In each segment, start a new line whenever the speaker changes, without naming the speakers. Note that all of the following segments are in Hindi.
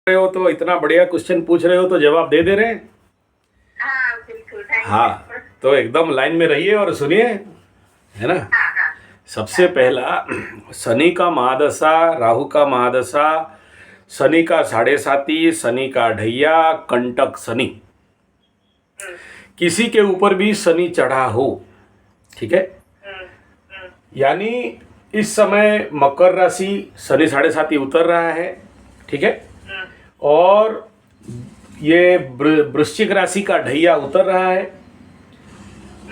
रहे हो तो इतना बढ़िया क्वेश्चन पूछ रहे हो तो जवाब दे रहे हैं।
हाँ बिल्कुल, थैंक
हाँ,
यू।
तो एकदम लाइन में रहिए और सुनिए, है ना।
हाँ हाँ
सबसे पहला, शनि का महादशा, राहु का महादशा, शनि का साढ़े साती, शनि का ढैया, कंटक शनि,
हम्म,
किसी के ऊपर भी शनि चढ़ा हो, ठीक है,
हम्म, हम्म,
यानी इस समय मकर राशि शनि साढ़े साती उतर रहा है, ठीक है,
हम्म,
और ये वृश्चिक राशि का ढैया उतर रहा है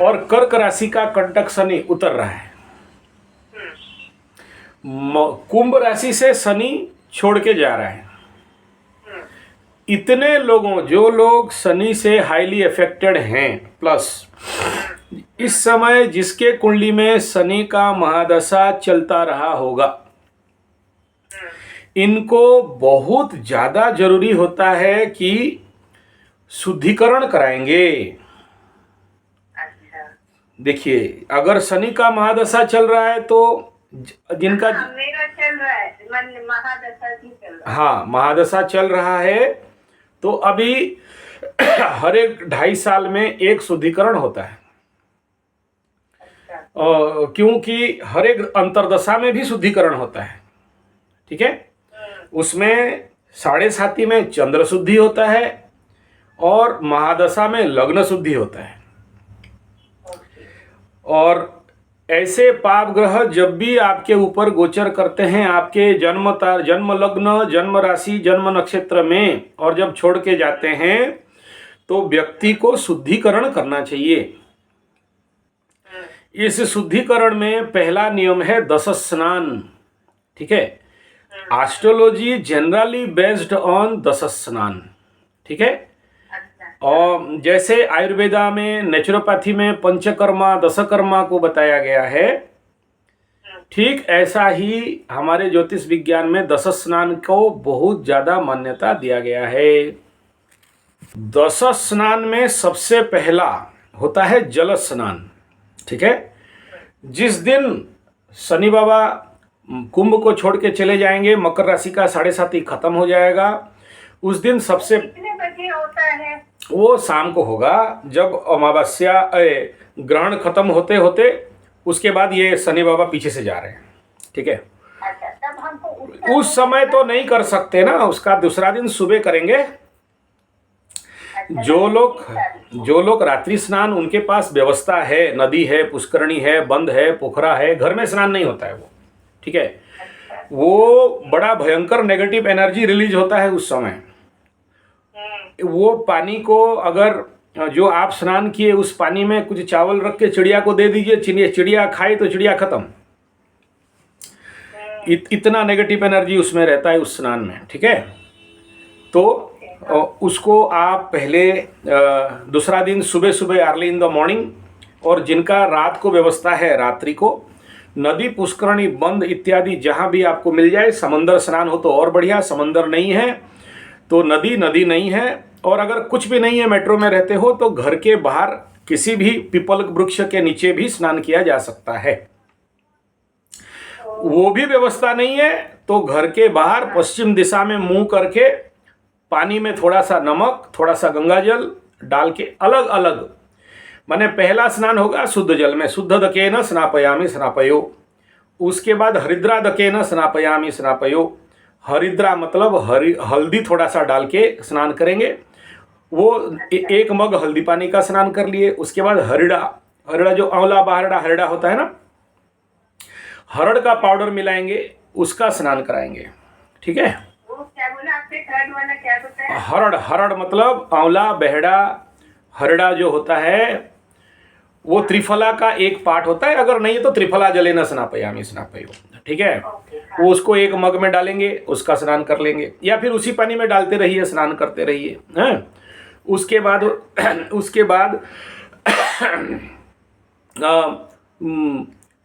और कर्क राशि का कंटक शनि उतर रहा है। कुंभ राशि से शनि छोड़ के जा रहा है। इतने लोगों, जो लोग शनि से हाईली अफेक्टेड हैं, प्लस इस समय जिसके कुंडली में शनि का महादशा चलता रहा होगा, इनको बहुत ज़्यादा जरूरी होता है कि शुद्धिकरण कराएंगे।
अच्छा।
देखिए, अगर शनि का महादशा चल रहा है तो जिनका
हाँ, मेरा चल रहा है, महादशा ही चल रहा है।
हाँ, महादशा चल रहा है, तो अभी हर एक 2.5 साल में एक शुद्धिकरण होता है।
अच्छा।
क्योंकि हर एक अंतरदशा में भी शुद्धिकरण होता है, ठीक है। उसमें साढ़े साती में चंद्र शुद्धि होता है और महादशा में लग्न शुद्धि होता है। और ऐसे पाप ग्रह जब भी आपके ऊपर गोचर करते हैं, आपके जन्म लग्न, जन्म राशि, जन्म नक्षत्र में, और जब छोड़ के जाते हैं, तो व्यक्ति को शुद्धिकरण करना चाहिए। इस शुद्धिकरण में पहला नियम है दश स्नान, ठीक है। एस्ट्रोलॉजी जनरली बेस्ड ऑन दश स्नान, ठीक है। और जैसे आयुर्वेदा में, नेचुरोपैथी में पंचकर्मा, दशकर्मा को बताया गया है, ठीक ऐसा ही हमारे ज्योतिष विज्ञान में दश स्नान को बहुत ज़्यादा मान्यता दिया गया है। दश स्नान में सबसे पहला होता है जल स्नान, ठीक है। जिस दिन शनि बाबा कुंभ को छोड़ के चले जाएंगे, मकर राशि का साढ़े साती खत्म हो जाएगा, उस दिन सबसे
कितने बजे होता है?
वो शाम को होगा, जब अमावस्या ग्रहण खत्म होते होते उसके बाद ये शनि बाबा पीछे से जा रहे हैं, ठीक है।
अच्छा, तब हमको
उस समय तो नहीं कर सकते ना, उसका दूसरा दिन सुबह करेंगे। जो लोग रात्रि स्नान, उनके पास व्यवस्था है, नदी है, पुष्करणी है, बंद है, पोखरा है, घर में स्नान नहीं होता है वो, ठीक है। वो बड़ा भयंकर नेगेटिव एनर्जी रिलीज होता है उस समय। वो पानी को, अगर जो आप स्नान किए उस पानी में कुछ चावल रख के चिड़िया को दे दीजिए, चिड़िया खाए तो चिड़िया खत्म। इतना नेगेटिव एनर्जी उसमें रहता है उस स्नान में, ठीक है। तो उसको आप पहले दूसरा दिन सुबह सुबह अर्ली इन द मॉर्निंग, और जिनका रात को व्यवस्था है रात्रि को, नदी, पुष्करणी, बंद इत्यादि जहाँ भी आपको मिल जाए, समंदर स्नान हो तो और बढ़िया, समंदर नहीं है तो नदी नहीं है, और अगर कुछ भी नहीं है, मेट्रो में रहते हो, तो घर के बाहर किसी भी पीपल वृक्ष के नीचे भी स्नान किया जा सकता है। वो भी व्यवस्था नहीं है तो घर के बाहर पश्चिम दिशा में मुंह करके पानी में थोड़ा सा नमक, थोड़ा सा गंगाजल डाल के अलग अलग, माने पहला स्नान होगा शुद्ध जल में, शुद्ध दकेन स्नापयामि स्नापयो। उसके बाद हरिद्रा दकेन स्नापयामि स्नापयो। हरिद्रा मतलब हल्दी थोड़ा सा डाल के स्नान करेंगे। वो एक मग हल्दी पानी का स्नान कर लिए। उसके बाद हरिड़ा जो आंवला बाहरड़ा हरिड़ा होता है ना, हरड़ का पाउडर मिलाएंगे, उसका स्नान कराएंगे, ठीक है।
वो क्या बोला आपने, थर्ड वाला क्या बताया?
हरड़ मतलब आंवला, बहड़ा, हरड़ा जो होता है वो त्रिफला का एक पार्ट होता है। अगर नहीं है तो त्रिफला जलेन स्नापयामि स्नापयो, ठीक है। वो उसको एक मग में डालेंगे, उसका स्नान कर लेंगे, या फिर उसी पानी में डालते रहिए, स्नान करते रहिए, हैं। उसके बाद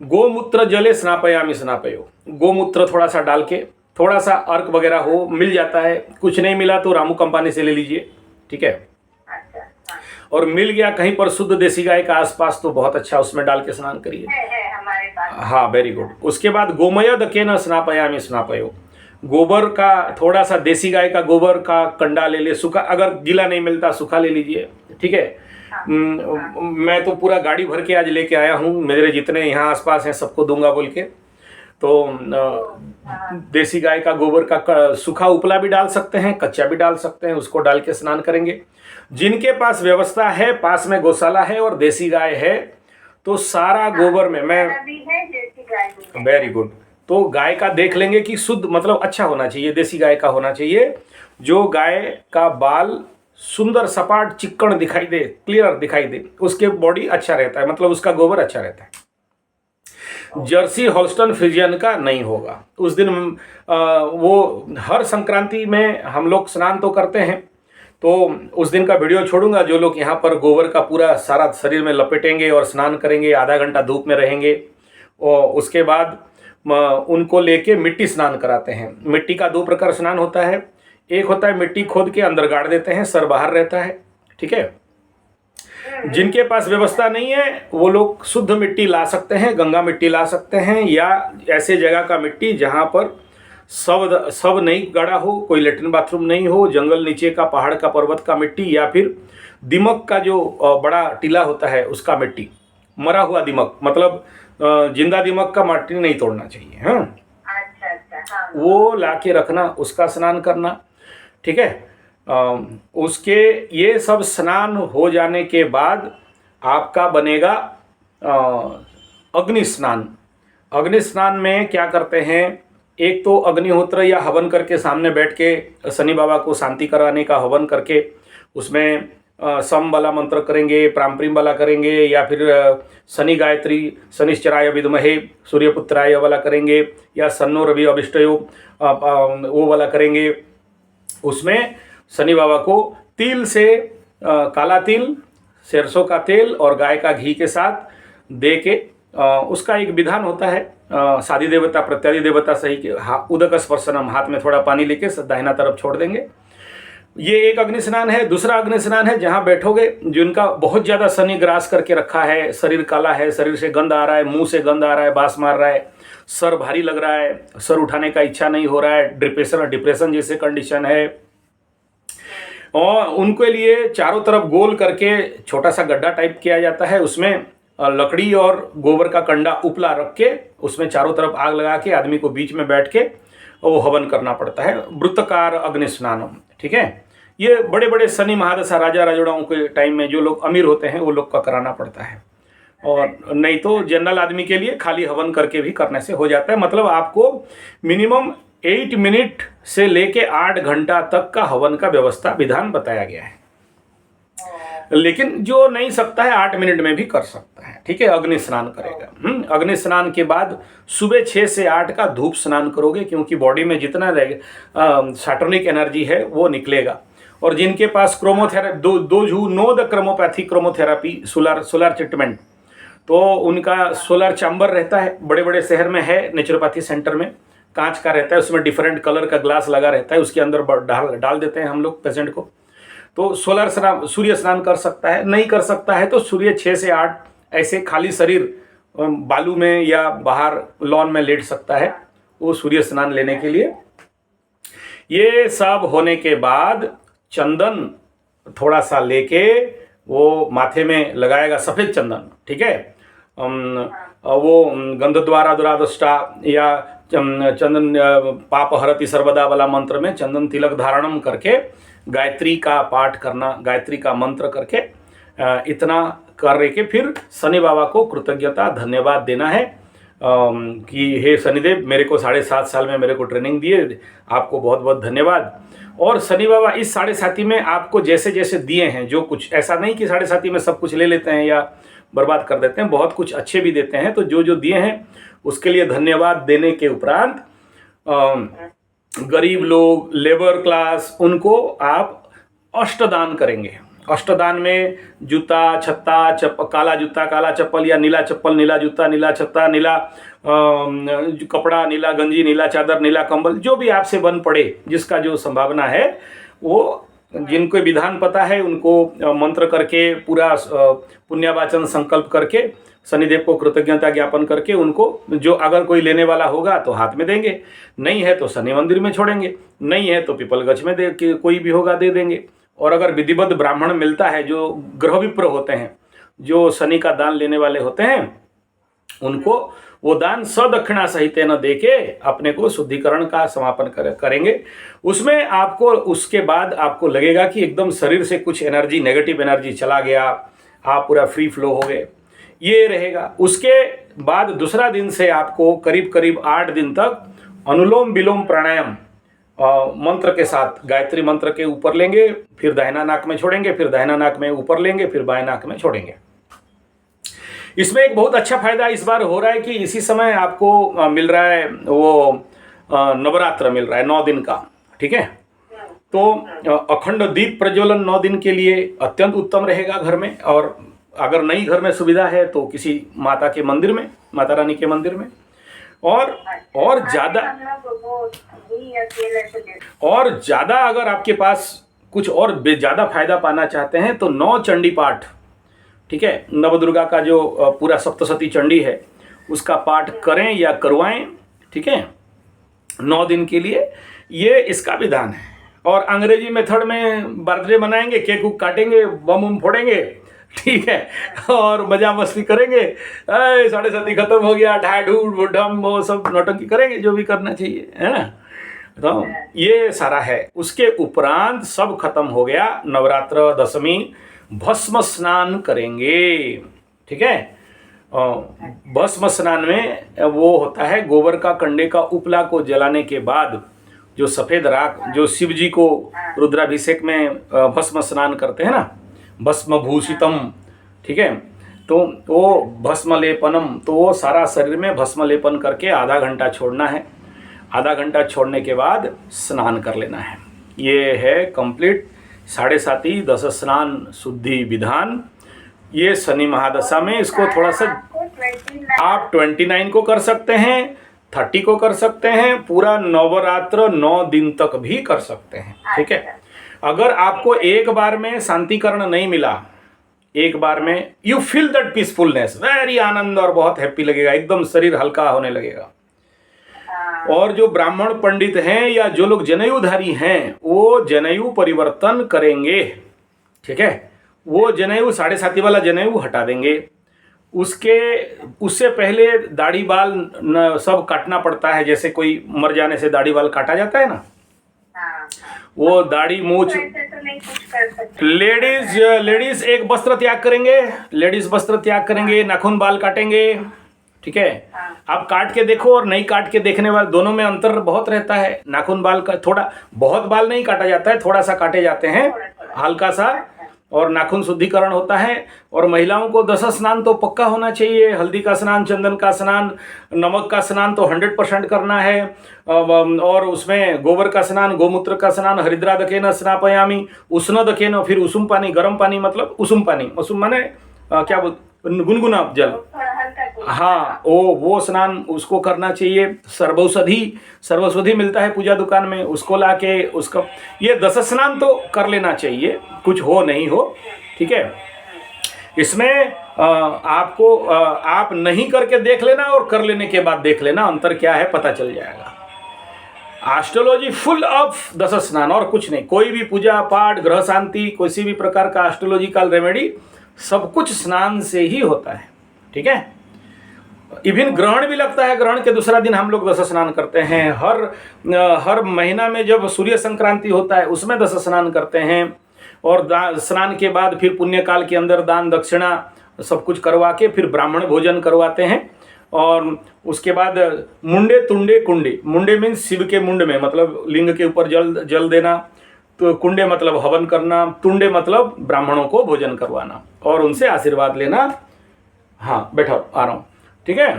गोमूत्र जले स्नापयामि स्नापयो। गोमूत्र थोड़ा सा डाल के, थोड़ा सा अर्क वगैरह हो, मिल जाता है। कुछ नहीं मिला तो रामू कंपनी से ले लीजिए, ठीक है। और मिल गया कहीं पर शुद्ध देसी गाय का आसपास, तो बहुत अच्छा, उसमें डाल के स्नान करिए।
है हमारे पास।
हाँ, वेरी गुड। उसके बाद गोमय दकेन स्नापयामि स्नापयो। गोबर का थोड़ा सा, देसी गाय का गोबर का कंडा ले ले, सूखा, अगर गीला नहीं मिलता सूखा ले लीजिए, ठीक है। मैं तो पूरा गाड़ी भर के आज लेके आया हूँ, मेरे जितने यहाँ आसपास हैं सबको दूंगा बोल के। तो देसी गाय का गोबर का सूखा उपला भी डाल सकते हैं, कच्चा भी डाल सकते हैं, उसको डाल के स्नान करेंगे। जिनके पास व्यवस्था है, पास में गौशाला है और देसी गाय है, तो सारा गोबर में मैं,
भी है देसी गाय भी है।
वेरी गुड, तो गाय का देख लेंगे कि शुद्ध मतलब अच्छा होना चाहिए, देसी गाय का होना चाहिए, जो गाय का बाल सुंदर सपाट चिक्कड़ दिखाई दे, क्लियर दिखाई दे, उसके बॉडी अच्छा रहता है, मतलब उसका गोबर अच्छा रहता है। जर्सी हॉल्स्टन फ्रिजियन का नहीं होगा। उस दिन वो हर संक्रांति में हम लोग स्नान तो करते हैं, तो उस दिन का वीडियो छोड़ूंगा। जो लोग यहाँ पर गोबर का पूरा सारा शरीर में लपेटेंगे और स्नान करेंगे, आधा घंटा धूप में रहेंगे, और उसके बाद उनको लेके मिट्टी स्नान कराते हैं। मिट्टी का 2 प्रकार स्नान होता है। एक होता है मिट्टी खोद के अंदर गाड़ देते हैं, सर बाहर रहता है, ठीक है। जिनके पास व्यवस्था नहीं है वो लोग शुद्ध मिट्टी ला सकते हैं, गंगा मिट्टी ला सकते हैं, या ऐसे जगह का मिट्टी जहाँ पर सब नहीं गड़ा हो, कोई लेटरिन बाथरूम नहीं हो, जंगल नीचे का, पहाड़ का, पर्वत का मिट्टी, या फिर दिमक का जो बड़ा टीला होता है उसका मिट्टी, मरा हुआ दिमक, मतलब जिंदा दिमक का मिट्टी नहीं तोड़ना चाहिए। हाँ,
अच्छा, हाँ।
वो ला के रखना, उसका स्नान करना, ठीक है। उसके ये सब स्नान हो जाने के बाद आपका बनेगा अग्नि स्नान। अग्नि स्नान में क्या करते हैं, एक तो अग्निहोत्र या हवन करके सामने बैठ के शनि बाबा को शांति कराने का हवन करके उसमें सम वाला मंत्र करेंगे, प्रांप्रिम वाला करेंगे, या फिर शनि गायत्री, शनिश्चराय विद्महे सूर्यपुत्राय वाला करेंगे, या सन्नो रवि अभिष्टयो वो वाला करेंगे। उसमें शनि बाबा को तिल से काला तिल, सरसों का तेल और गाय का घी के साथ दे के उसका एक विधान होता है। साधी देवता प्रत्यादि देवता सही के उदक स्पर्शनम, हाथ में थोड़ा पानी लेके दाहिना तरफ छोड़ देंगे। ये एक अग्नि स्नान है। दूसरा अग्नि स्नान है जहाँ बैठोगे, जिनका बहुत ज़्यादा शनि ग्रास करके रखा है, शरीर काला है, शरीर से गंध आ रहा है, मुंह से गंध आ रहा है, बास मार रहा है, सर भारी लग रहा है, सर उठाने का इच्छा नहीं हो रहा है, डिप्रेशन जैसे कंडीशन है, और उनके लिए चारों तरफ गोल करके छोटा सा गड्ढा टाइप किया जाता है। उसमें लकड़ी और गोबर का कंडा उपला रख के उसमें चारों तरफ आग लगा के आदमी को बीच में बैठ के वो हवन करना पड़ता है, वृत्तकार अग्नि स्नानम, ठीक है। ये बड़े बड़े शनि महादशा राजा राजोड़ाओं के टाइम में जो लोग अमीर होते हैं वो लोग का कराना पड़ता है, और नहीं तो जनरल आदमी के लिए खाली हवन करके भी करने से हो जाता है। मतलब आपको मिनिमम 8 मिनट से लेके 8 घंटा तक का हवन का व्यवस्था विधान बताया गया है, लेकिन जो नहीं सकता है 8 मिनट में भी कर सकता है, ठीक है। अग्नि स्नान करेगा। अग्नि स्नान के बाद सुबह 6 से 8 का धूप स्नान करोगे, क्योंकि बॉडी में जितना सैटर्निक एनर्जी है वो निकलेगा। और जिनके पास chromotherapy, those who know the chromopathy chromotherapy, solar treatment, तो उनका सोलर चैम्बर रहता है, बड़े बड़े शहर में है, नेचुरोपैथी सेंटर में कांच का रहता है, उसमें डिफरेंट कलर का ग्लास लगा रहता है, उसके अंदर डाल देते हैं हम लोग पेशेंट को। तो सोलर स्नान, सूर्य स्नान कर सकता है। नहीं कर सकता है तो सूर्य 6 से 8 ऐसे खाली शरीर बालू में या बाहर लॉन में लेट सकता है वो सूर्य स्नान लेने के लिए। ये सब होने के बाद चंदन थोड़ा सा लेके वो माथे में लगाएगा, सफ़ेद चंदन, ठीक है। वो गंध द्वारा दुरादष्टा या चंदन पाप हरति सर्वदा वाला मंत्र में चंदन तिलक धारणम करके गायत्री का पाठ करना, गायत्री का मंत्र करके इतना कर के फिर शनि बाबा को कृतज्ञता धन्यवाद देना है कि हे शनिदेव, मेरे को 7.5 साल में मेरे को ट्रेनिंग दिए, आपको बहुत बहुत धन्यवाद। और शनि बाबा इस 7.5 में आपको जैसे जैसे दिए हैं, जो कुछ, ऐसा नहीं कि 7.5 में सब कुछ ले लेते हैं या बर्बाद कर देते हैं, बहुत कुछ अच्छे भी देते हैं। तो जो जो दिए हैं उसके लिए धन्यवाद देने के उपरांत गरीब लोग, लेबर क्लास, उनको आप अष्टदान करेंगे। अष्टदान में जूता, छत्ता, काला जूता, काला चप्पल, या नीला चप्पल, नीला जूता, नीला छत्ता, नीला कपड़ा, नीला गंजी, नीला चादर, नीला कंबल, जो भी आपसे बन पड़े, जिसका जो संभावना है वो जिनको विधान पता है उनको मंत्र करके पूरा पुण्यवाचन संकल्प करके शनिदेव को कृतज्ञता ज्ञापन करके उनको जो अगर कोई लेने वाला होगा तो हाथ में देंगे, नहीं है तो शनि मंदिर में छोड़ेंगे, नहीं है तो पीपल गछ में दे के कोई भी होगा दे देंगे। और अगर विधिवत ब्राह्मण मिलता है जो ग्रह विप्र होते हैं, जो शनि का दान लेने वाले होते हैं, उनको वो दान सदक्षिणा सहित न दे के अपने को शुद्धिकरण का समापन करेंगे। उसमें आपको उसके बाद आपको लगेगा कि एकदम शरीर से कुछ एनर्जी, नेगेटिव एनर्जी चला गया, आप पूरा फ्री फ्लो हो गए, ये रहेगा। उसके बाद दूसरा दिन से आपको करीब करीब 8 दिन तक अनुलोम विलोम प्राणायाम मंत्र के साथ गायत्री मंत्र के ऊपर लेंगे, फिर दाहिना नाक में छोड़ेंगे, फिर दाहिना नाक में ऊपर लेंगे, फिर बाएं नाक में छोड़ेंगे। इसमें एक बहुत अच्छा फायदा इस बार हो रहा है कि इसी समय आपको मिल रहा है वो नवरात्र मिल रहा है 9 दिन का, ठीक है। तो अखंड दीप प्रज्वलन 9 दिन के लिए अत्यंत उत्तम रहेगा घर में। और अगर नई घर में सुविधा है तो किसी माता के मंदिर में, माता रानी के मंदिर में। और ज़्यादा अगर आपके पास कुछ और ज़्यादा फायदा पाना चाहते हैं तो 9 चंडी पाठ, ठीक है, नवदुर्गा का जो पूरा सप्तशती चंडी है उसका पाठ करें या करवाएं, ठीक है, 9 दिन के लिए। ये इसका विधान है। और अंग्रेजी मेथड में बर्थडे मनाएंगे, केक उक काटेंगे, बम उम फोड़ेंगे, ठीक है, और मजा मस्ती करेंगे, 7:30 खत्म हो गया, ढाई ढूढ़ ढम, वो सब नौटंकी करेंगे, जो भी करना चाहिए, है ना। तो ये सारा है। उसके उपरांत सब खत्म हो गया, नवरात्र दशमी भस्म स्नान करेंगे, ठीक है। भस्म स्नान में वो होता है गोबर का कंडे का उपला को जलाने के बाद जो सफ़ेद राख, जो शिव जी को रुद्राभिषेक में भस्म स्नान करते हैं ना, भस्म भूषितम, ठीक है, तो वो भस्म लेपनम, तो वो सारा शरीर में भस्म लेपन करके आधा घंटा छोड़ना है। आधा घंटा छोड़ने के बाद स्नान कर लेना है। ये है कंप्लीट 7.5 दश स्नान शुद्धि विधान। ये शनि महादशा में इसको थोड़ा सा आप 29 को कर सकते हैं, 30 को कर सकते हैं, पूरा नवरात्र 9 दिन तक भी कर सकते हैं, ठीक है। अगर आपको एक बार में शांतिकरण नहीं मिला, एक बार में you feel that peacefulness, very आनंद और बहुत हैप्पी लगेगा, एकदम शरीर हल्का होने लगेगा। और जो ब्राह्मण पंडित हैं या जो लोग जनेऊधारी हैं वो जनेऊ परिवर्तन करेंगे, ठीक है, वो जनेऊ 7.5 वाला जनेऊ हटा देंगे। उससे पहले दाढ़ी बाल सब काटना पड़ता है, जैसे कोई मर जाने से दाढ़ी बाल काटा जाता है ना, वो दाढ़ी मूछ। लेडीज एक वस्त्र त्याग करेंगे, लेडीज वस्त्र त्याग करेंगे, नाखून बाल काटेंगे, ठीक है। आप काट के देखो और नहीं काट के देखने वाले दोनों में अंतर बहुत रहता है। नाखून बाल का थोड़ा बहुत बाल नहीं काटा जाता है, थोड़ा सा काटे जाते हैं, हल्का सा, और नाखून शुद्धिकरण होता है। और महिलाओं को 10 स्नान तो पक्का होना चाहिए, हल्दी का स्नान, चंदन का स्नान, नमक का स्नान तो 100% करना है। और उसमें गोबर का स्नान, गोमूत्र का स्नान, हरिद्रा दकेन स्नापयामी, उष्ण दकेन, फिर उषुम पानी, गर्म पानी मतलब उषुम पानी, उषुम माने क्या बोल, गुनगुना जल, हाँ, वो स्नान उसको करना चाहिए। सर्वौषधि मिलता है पूजा दुकान में, उसको लाके उसका ये 10 स्नान तो कर लेना चाहिए, कुछ हो नहीं हो, ठीक है। इसमें आपको आप नहीं करके देख लेना और कर लेने के बाद देख लेना, अंतर क्या है पता चल जाएगा। एस्ट्रोलॉजी फुल ऑफ 10 स्नान और कुछ नहीं। कोई भी पूजा पाठ, ग्रह शांति, किसी भी प्रकार का एस्ट्रोलॉजिकल रेमेडी सब कुछ स्नान से ही होता है, ठीक है। इवन ग्रहण भी लगता है, ग्रहण के दूसरा दिन हम लोग 10 स्नान करते हैं। हर महीना में जब सूर्य संक्रांति होता है उसमें 10 स्नान करते हैं। और स्नान के बाद फिर पुण्य काल के अंदर दान दक्षिणा सब कुछ करवा के फिर ब्राह्मण भोजन करवाते हैं। और उसके बाद मुंडे तुंडे कुंडे, मुंडे मीन्स शिव के मुंड में, मतलब लिंग के ऊपर जल देना, तो कुंडे मतलब हवन करना, तुंडे मतलब ब्राह्मणों को भोजन करवाना और उनसे आशीर्वाद लेना। हाँ बैठो, आ रहा हूँ, ठीक है।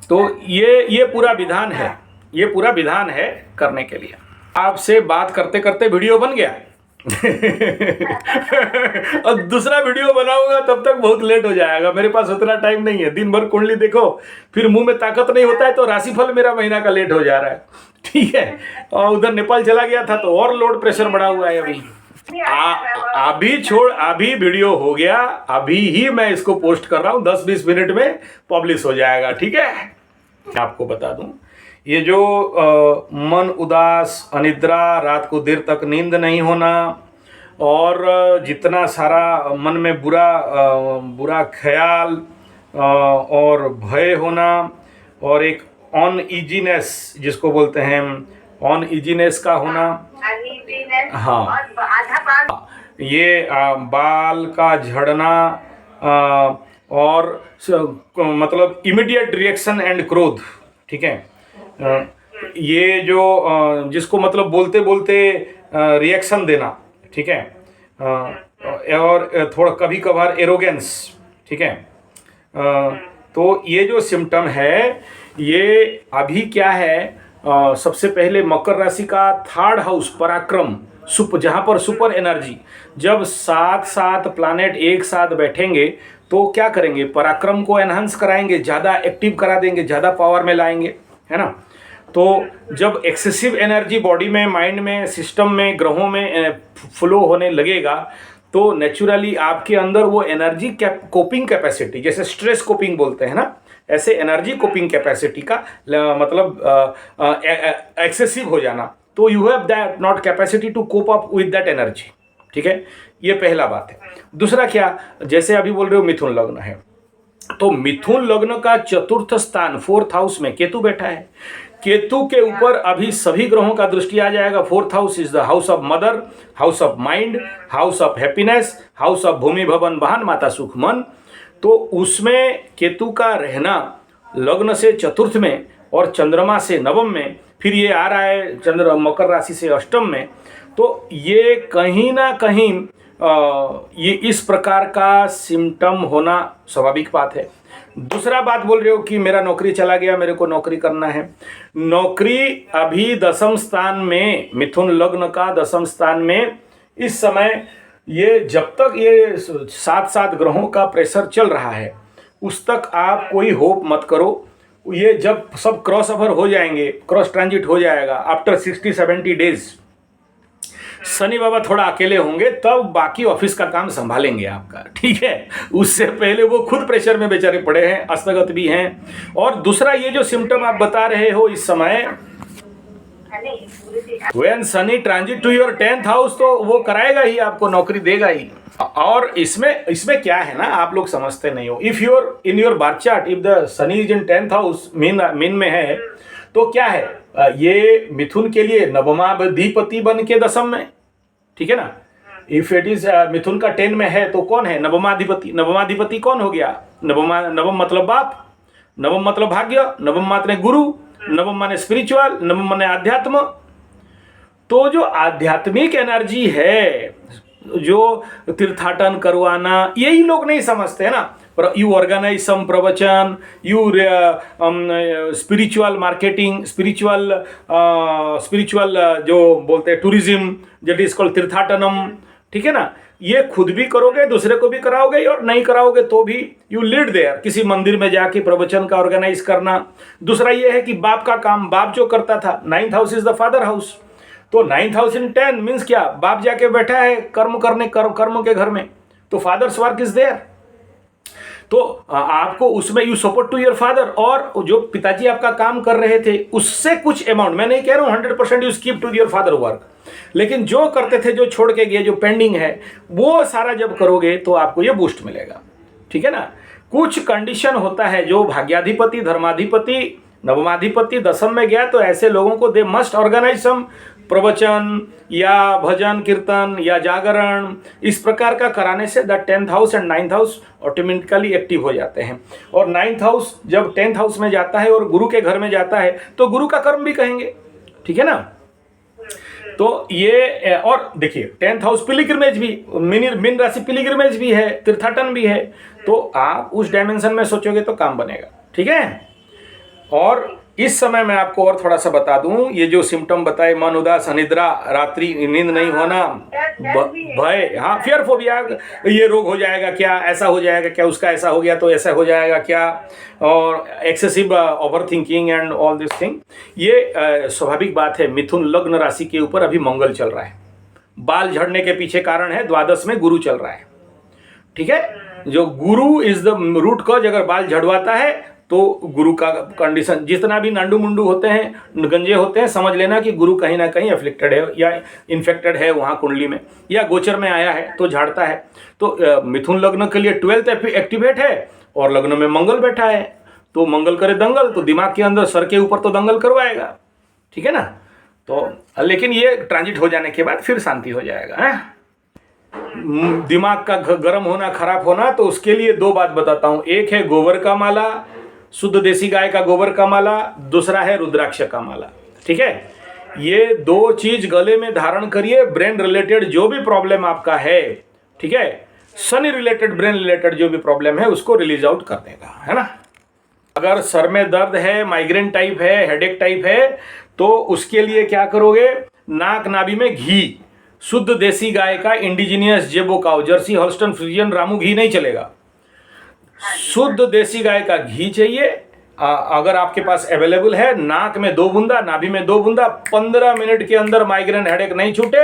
तो ये पूरा विधान है, ये पूरा विधान है करने के लिए। आपसे बात करते करते वीडियो बन गया, और दूसरा वीडियो बनाऊंगा तब तक बहुत लेट हो जाएगा, मेरे पास उतना टाइम नहीं है। दिन भर कुंडली देखो, फिर मुंह में ताकत नहीं होता है, तो राशिफल मेरा महीना का लेट हो जा रहा है, ठीक है। और उधर नेपाल चला गया था तो और लोड प्रेशर बढ़ा हुआ है अभी। अभी वीडियो हो गया, अभी ही मैं इसको पोस्ट कर रहा हूँ, 10-20 मिनट में पब्लिश हो जाएगा, ठीक है। आपको बता दूं, ये जो मन उदास, अनिद्रा, रात को देर तक नींद नहीं होना, और जितना सारा मन में बुरा ख्याल और भय होना, और एक अनईजीनेस जिसको बोलते हैं, अनईजीनेस का होना, हाँ, ये बाल का झड़ना, और मतलब इमीडिएट रिएक्शन एंड क्रोध, ठीक है। ये जो जिसको मतलब बोलते बोलते रिएक्शन देना, ठीक है, और थोड़ा कभी कभार एरोगेंस, ठीक है। तो ये जो सिम्टम है, ये अभी क्या है, सबसे पहले मकर राशि का 3rd हाउस पराक्रम, जहाँ पर सुपर एनर्जी, जब 7 प्लैनेट एक साथ बैठेंगे तो क्या करेंगे, पराक्रम को एनहांस कराएंगे, ज़्यादा एक्टिव करा देंगे, ज़्यादा पावर में लाएंगे, है ना। तो जब एक्सेसिव एनर्जी बॉडी में, माइंड में, सिस्टम में, ग्रहों में फ्लो होने लगेगा, तो नेचुरली आपके अंदर वो एनर्जी कोपिंग कैपेसिटी, जैसे स्ट्रेस कोपिंग बोलते हैं ना, ऐसे एनर्जी कोपिंग कैपेसिटी का मतलब एक्सेसिव हो जाना, तो you have that not capacity to cope up with that energy, ठीक है। ये पहला बात है। दूसरा क्या, जैसे अभी बोल रहे हो मिथुन लग्न है, तो मिथुन लग्न का 4th स्थान 4th हाउस में केतु बैठा है। केतु के ऊपर अभी सभी ग्रहों का दृष्टि आ जाएगा। 4th house is the house of mother, house of mind, house of happiness, house of भूमि भवन वाहन माता सुख मन। तो उसमें केतु का रहना लग्न से 4th में और चंद्रमा से 9वें में, फिर ये आ रहा है चंद्र मकर राशि से 8म में, तो ये कहीं ना कहीं ये इस प्रकार का सिम्टम होना स्वाभाविक बात है। दूसरा बात बोल रहे हो कि मेरा नौकरी चला गया, मेरे को नौकरी करना है। नौकरी अभी 10वें स्थान में, मिथुन लग्न का 10वें स्थान में इस समय, ये जब तक ये 7 ग्रहों का प्रेशर चल रहा है उस तक आप कोई होप मत करो। ये जब सब क्रॉस ओवर हो जाएंगे, क्रॉस ट्रांजिट हो जाएगा आफ्टर 60-70 डेज, शनि बाबा थोड़ा अकेले होंगे, तब बाकी ऑफिस का काम संभालेंगे आपका, ठीक है। उससे पहले वो खुद प्रेशर में बेचारे पड़े हैं, अस्तगत भी हैं। और दूसरा ये जो सिम्टम आप बता रहे हो इस समय, when Shani transit to your 10th house, तो वो कराएगा ही, आपको नौकरी देगा ही। और इसमें क्या है ना, आप लोग समझते नहीं हो। If you're in your birth chart, if the Shani is in 10th house, mean में है, तो क्या है, ये मिथुन के लिए नवमाधिपति बन के 10th में, ठीक है ना। इफ इट इज मिथुन का 10 में है तो कौन है, नवमाधिपति। नवमाधिपति कौन हो गया, नवम मतलब बाप, नवम मतलब भाग्य, नवम माने गुरु, नवम माने स्पिरिचुअल, नवम माने आध्यात्म। तो जो आध्यात्मिक एनर्जी है, जो तीर्थाटन करवाना, यही लोग नहीं समझते हैं ना। पर यू ऑर्गेनाइज सम प्रवचन, यू स्पिरिचुअल मार्केटिंग, स्पिरिचुअल जो बोलते हैं टूरिज्म, दैट इज कॉल्ड तीर्थाटनम, ठीक है ना। ये खुद भी करोगे, दूसरे को भी कराओगे, और नहीं कराओगे तो भी यू लीड देयर, किसी मंदिर में जाके प्रवचन का ऑर्गेनाइज करना। दूसरा ये है कि बाप का काम, बाप जो करता था, 9th house is the father house, तो 9th हाउस इन 10 मीन्स क्या, बाप जाके बैठा है कर्म करने, कर्म के घर में, तो फादर्स वर्क इज देयर। तो आपको उसमें you support to your father, और जो पिताजी आपका काम कर रहे थे उससे कुछ अमाउंट, मैं नहीं कह रहा हूँ 100% you skip to your father work, लेकिन जो करते थे, जो छोड़ के गए, जो पेंडिंग है, वो सारा जब करोगे तो आपको ये बूस्ट मिलेगा, ठीक है ना। कुछ कंडीशन होता है, जो भाग्याधिपति, धर्माधिपति, नवमाधिपति 10th में गया, तो ऐसे लोगों को दे मस्ट ऑर्गेनाइज सम प्रवचन या भजन कीर्तन या जागरण, इस प्रकार का कराने से the 10th house and 9th house automatically active हो जाते हैं। और 9th हाउस जब 10th हाउस में जाता है और गुरु के घर में जाता है, तो गुरु का कर्म भी कहेंगे, ठीक है ना। तो ये, और देखिए 10th हाउस पिलिग्रिमेज भी, मीन राशि पिलिग्रिमेज भी है, तीर्थाटन भी है, तो आप उस डायमेंशन में सोचोगे तो काम बनेगा, ठीक है। और इस समय मैं आपको और थोड़ा सा बता दूं, ये जो सिम्टम बताए, मन उदास, अनिद्रा, रात्रि नींद नहीं होना, भय, हाँ, फियर फोबिया, ये रोग हो जाएगा क्या, ऐसा हो जाएगा क्या, उसका ऐसा हो गया तो ऐसा हो जाएगा क्या, और excessive over thinking and all this thing, ये स्वाभाविक बात है। मिथुन लग्न राशि के ऊपर अभी मंगल चल रहा है, बाल झड़ने के पीछे कारण है द्वादश में गुरु चल रहा है, ठीक है। जो गुरु इज द रूट कॉज, अगर बाल झड़वाता है तो गुरु का कंडीशन, जितना भी नांडू मुंडू होते हैं, गंजे होते हैं, समझ लेना कि गुरु कहीं ना कहीं अफ्लिक्टेड है या इन्फेक्टेड है वहाँ कुंडली में, या गोचर में आया है तो झाड़ता है। तो मिथुन लग्न के लिए 12th एक्टिवेट है और लग्न में मंगल बैठा है, तो मंगल करे दंगल, तो दिमाग के अंदर, सर के ऊपर तो दंगल करवाएगा, ठीक है ना। तो लेकिन ये ट्रांजिट हो जाने के बाद फिर शांति हो जाएगा, है। दिमाग का गर्म होना, खराब होना, तो उसके लिए दो बात बताता हूँ। एक है गोबर का माला, शुद्ध देसी गाय का गोबर का माला, दूसरा है रुद्राक्ष का माला, ठीक है। ये दो चीज गले में धारण करिए, ब्रेन रिलेटेड जो भी प्रॉब्लम आपका है, ठीक है, शनि रिलेटेड, ब्रेन रिलेटेड जो भी प्रॉब्लम है उसको रिलीज आउट कर देगा, है ना। अगर सर में दर्द है, माइग्रेन टाइप है, हेडेक टाइप है, तो उसके लिए क्या करोगे, नाक नाभि में घी, शुद्ध देसी गाय का, इंडिजिनियस जेबो cow, Jersey Holstein Friesian Ramu घी नहीं चलेगा, शुद्ध देसी गाय का घी चाहिए। अगर आपके पास अवेलेबल है, नाक में 2 बूंदा, नाभि में 2 बूंदा, 15 मिनट के अंदर माइग्रेन हेडेक नहीं छूटे,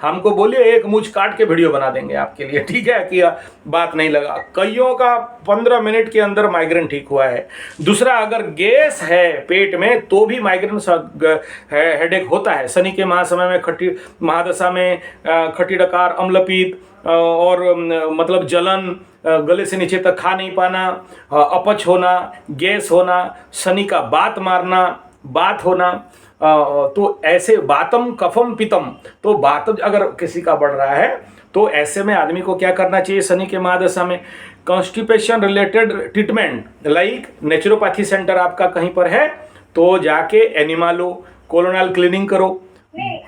हमको बोलिए, एक मूछ काट के वीडियो बना देंगे आपके लिए, ठीक है, कि बात नहीं लगा। कईयों का 15 मिनट के अंदर माइग्रेन ठीक हुआ है। दूसरा, अगर गैस है पेट में तो भी माइग्रेन हेडेक होता है। शनि के महासमय में, खट्टी महादशा में, खट्टी डकार, अम्लपीत और मतलब जलन, गले से नीचे तक खा नहीं पाना, अपच होना, गैस होना, शनि का बात मारना, बात होना, तो ऐसे बातम कफम पितम, तो बात अगर किसी का बढ़ रहा है तो ऐसे में आदमी को क्या करना चाहिए शनि के महादशा में, constipation related treatment, like naturopathy centre आपका कहीं पर है तो जाके एनिमा लो, कोलोनल क्लीनिंग करो।
नहीं,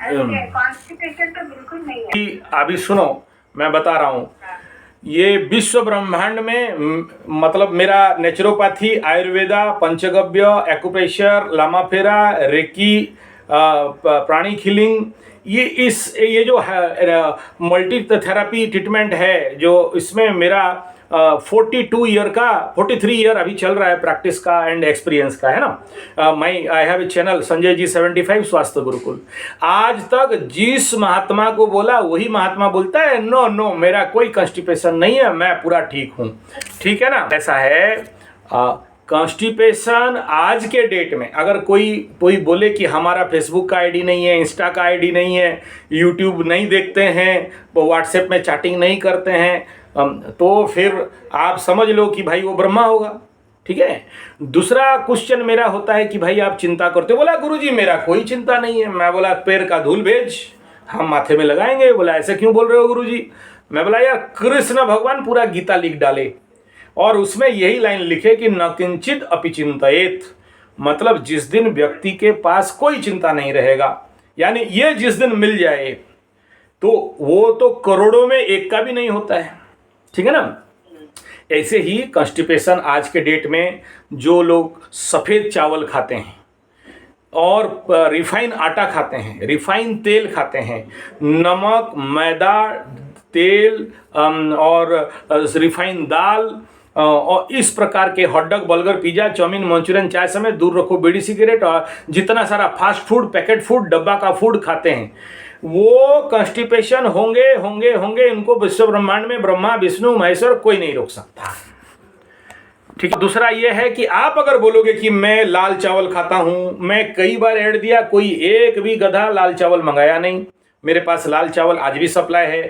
कॉन्स्टिपेशन तो बिल्कुल नहीं है।
अभी सुनो, मैं बता रहा हूँ, ये विश्व ब्रह्मांड में, मतलब मेरा नेचुरोपैथी, आयुर्वेदा, पंचगव्य, एक्यूप्रेशर, लामाफेरा, रेकी, प्राणी हीलिंग, ये जो मल्टी थेरापी ट्रीटमेंट है, जो इसमें मेरा 42 ईयर का, 43 ईयर अभी चल रहा है प्रैक्टिस का एंड एक्सपीरियंस का, है ना। I have a channel Sanjay ji 75 Swasthya Gurukul. आज तक जिस महात्मा को बोला वही महात्मा बोलता है नो नो, मेरा कोई कॉन्स्टिपेशन नहीं है, मैं पूरा ठीक हूँ, ठीक है ना। ऐसा है, कॉन्स्टिपेशन आज के डेट में, अगर कोई बोले कि हमारा फेसबुक का आईडी नहीं है, इंस्टा का आईडी नहीं है, यूट्यूब नहीं देखते हैं, व्हाट्सएप में चैटिंग नहीं करते हैं, तो फिर आप समझ लो कि भाई वो ब्रह्मा होगा, ठीक है। दूसरा क्वेश्चन मेरा होता है कि भाई आप चिंता करते हो, बोला गुरुजी मेरा कोई चिंता नहीं है। मैं बोला पैर का धूल भेज, हम माथे में लगाएंगे। बोला ऐसे क्यों बोल रहे हो गुरुजी? मैं बोला यार, कृष्ण भगवान पूरा गीता लिख डाले और उसमें यही लाइन लिखे कि न किंचित अपि चिंतयेत, मतलब जिस दिन व्यक्ति के पास कोई चिंता नहीं रहेगा, यानी ये जिस दिन मिल जाए तो वो तो करोड़ों में एक का भी नहीं होता है, ठीक है ना। ऐसे ही कॉन्स्टिपेशन आज के डेट में जो लोग सफ़ेद चावल खाते हैं और रिफाइन आटा खाते हैं, रिफाइन तेल खाते हैं, नमक, मैदा, तेल और रिफाइन दाल और इस प्रकार के hot dog, burger, pizza, chow mein, Manchurian, चाय समेत दूर रखो, बीड़ी, सिगरेट और जितना सारा फास्ट फूड, पैकेट फूड, डब्बा का फूड खाते हैं, वो कॉन्स्टिपेशन होंगे। इनको विश्व ब्रह्मांड में ब्रह्मा, विष्णु, महेश्वर कोई नहीं रोक सकता, ठीक है। दूसरा ये है कि आप अगर बोलोगे कि मैं लाल चावल खाता हूं, मैं कई बार ऐड दिया, कोई एक भी गधा लाल चावल मंगाया नहीं। मेरे पास लाल चावल आज भी सप्लाई है,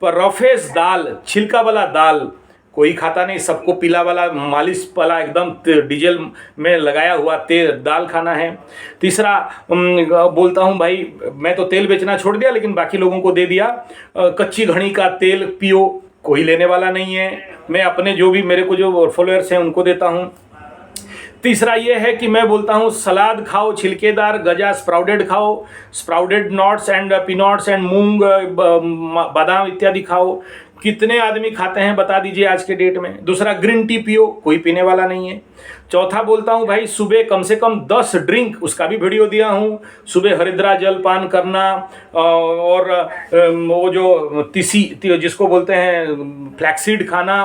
पर रफेस दाल, छिलका वाला दाल कोई खाता नहीं, सबको पीला वाला, मालिश वाला, एकदम डीजल में लगाया हुआ तेल दाल खाना है। तीसरा बोलता हूँ भाई, मैं तो तेल बेचना छोड़ दिया लेकिन बाकी लोगों को दे दिया, कच्ची घड़ी का तेल पियो, कोई लेने वाला नहीं है, मैं अपने जो भी मेरे को जो फॉलोअर्स हैं उनको देता हूँ। तीसरा ये है कि मैं बोलता हूँ सलाद खाओ, छिलकेदार गजा स्प्राउडेड खाओ, स्प्राउडेड नट्स एंड पीनट्स एंड मूंग, बादाम इत्यादि खाओ, कितने आदमी खाते हैं बता दीजिए आज के डेट में। दूसरा, ग्रीन टी पियो, कोई पीने वाला नहीं है। चौथा बोलता हूँ भाई सुबह कम से कम 10 ड्रिंक, उसका भी वीडियो दिया हूँ। सुबह हरिद्रा जल पान करना, और वो जो जिसको बोलते हैं फ्लैक्सीड खाना,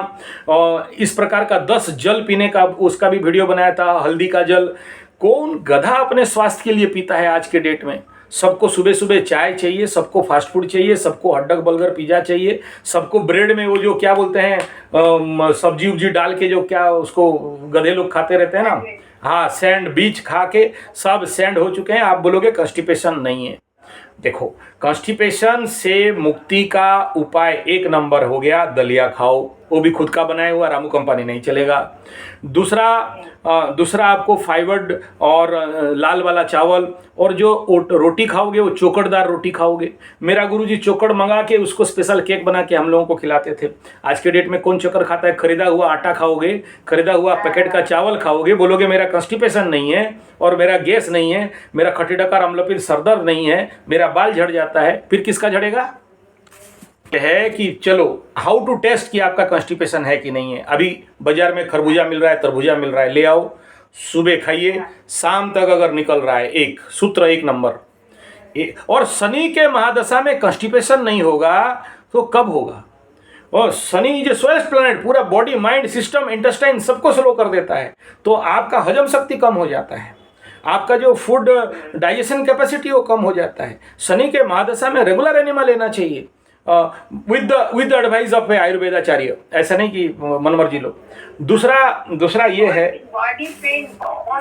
और इस प्रकार का 10 जल पीने का, उसका भी वीडियो बनाया था। हल्दी का जल कौन गधा अपने स्वास्थ्य के लिए पीता है आज के डेट में। सबको सुबह सुबह चाय चाहिए, सबको फास्ट फूड चाहिए, सबको हड्डक बर्गर पिज़्ज़ा चाहिए, सबको ब्रेड में वो जो क्या बोलते हैं सब्जी उब्जी डाल के जो क्या उसको गधे लोग खाते रहते हैं ना, हाँ, सैंडविच खा के सब सैंड हो चुके हैं। आप बोलोगे कॉन्स्टिपेशन नहीं है। देखो, कॉन्स्टिपेशन से मुक्ति का उपाय एक नंबर हो गया दलिया खाओ, वो भी खुद का बनाया हुआ, रामू कंपनी नहीं चलेगा। दूसरा आपको फाइबर्ड और लाल वाला चावल, और जो रोटी खाओगे वो चोकड़दार रोटी खाओगे। मेरा गुरुजी चोकड़ मंगा के उसको स्पेशल केक बना के हम लोगों को खिलाते थे। आज के डेट में कौन चोकर खाता है? खरीदा हुआ आटा खाओगे, खरीदा हुआ पैकेट का चावल खाओगे, बोलोगे मेरा कॉन्स्टिपेशन नहीं है और मेरा गैस नहीं है, मेरा खट्टी डकार अम्लपीर सरदर्द नहीं है, मेरा बाल झड़ जाता है। फिर किसका झड़ेगा? है कि चलो हाउ टू टेस्ट कि आपका कॉन्स्टिपेशन है कि नहीं है। अभी बाजार में खरबूजा मिल रहा है, तरबूजा मिल रहा है, ले आओ, सुबह खाइए, शाम तक अगर निकल रहा है, एक सूत्र एक नंबर। और शनि के महादशा में कॉन्स्टिपेशन नहीं होगा तो कब होगा? और Shani is a slowest planet, पूरा बॉडी माइंड सिस्टम इंटेस्टाइन सबको स्लो कर देता है, तो आपका हजम शक्ति कम हो जाता है, आपका जो फूड डाइजेशन कैपेसिटी वो कम हो जाता है। शनि के महादशा में रेगुलर एनिमा लेना चाहिए विद द एडवाइस ऑफ आयुर्वेदाचार्य, ऐसा नहीं कि मनमर्जी लो। दूसरा ये है,
बॉडी पेन,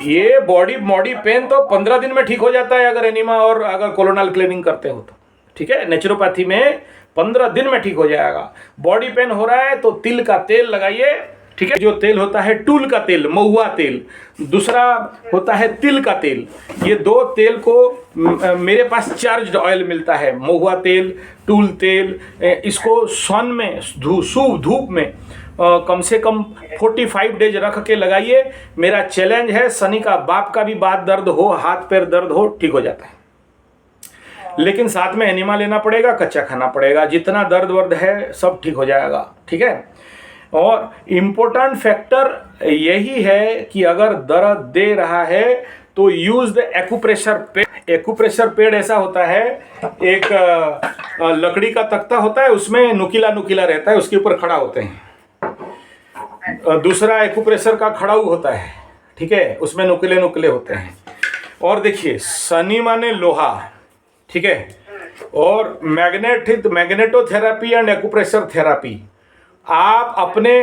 ये बॉडी पेन तो 15 दिन में ठीक हो जाता है अगर एनिमा और अगर कोलोनल क्लीनिंग करते हो तो, ठीक है। नेचुरोपैथी में 15 दिन में ठीक हो जाएगा। बॉडी पेन हो रहा है तो तिल का तेल लगाइए, ठीक है। जो तेल होता है टूल का तेल, महुआ तेल, दूसरा होता है तिल का तेल। ये दो तेल को मेरे पास चार्ज्ड ऑयल मिलता है, महुआ तेल, टूल तेल। इसको सन में धूप में कम से कम 45 डेज रख के लगाइए। मेरा चैलेंज है, शनि का बाप का भी बात दर्द हो, हाथ पैर दर्द हो, ठीक हो जाता है। लेकिन साथ में एनिमा लेना पड़ेगा, कच्चा खाना पड़ेगा, जितना दर्द वर्द है सब ठीक हो जाएगा, ठीक है। और इम्पोर्टेंट फैक्टर यही है कि अगर दर्द दे रहा है तो use the acupressure paid. Acupressure paid ऐसा होता है, एक लकड़ी का तख्ता होता है, उसमें नुकीला रहता है, उसके ऊपर खड़ा होते हैं। दूसरा एक्यूप्रेशर का खड़ाऊ होता है, ठीक है, उसमें नुकीले होते हैं। और देखिए, शनि माने लोहा, ठीक है, और मैग्नेटोथेरापी एंड एक्यूप्रेशर थेरापी। आप अपने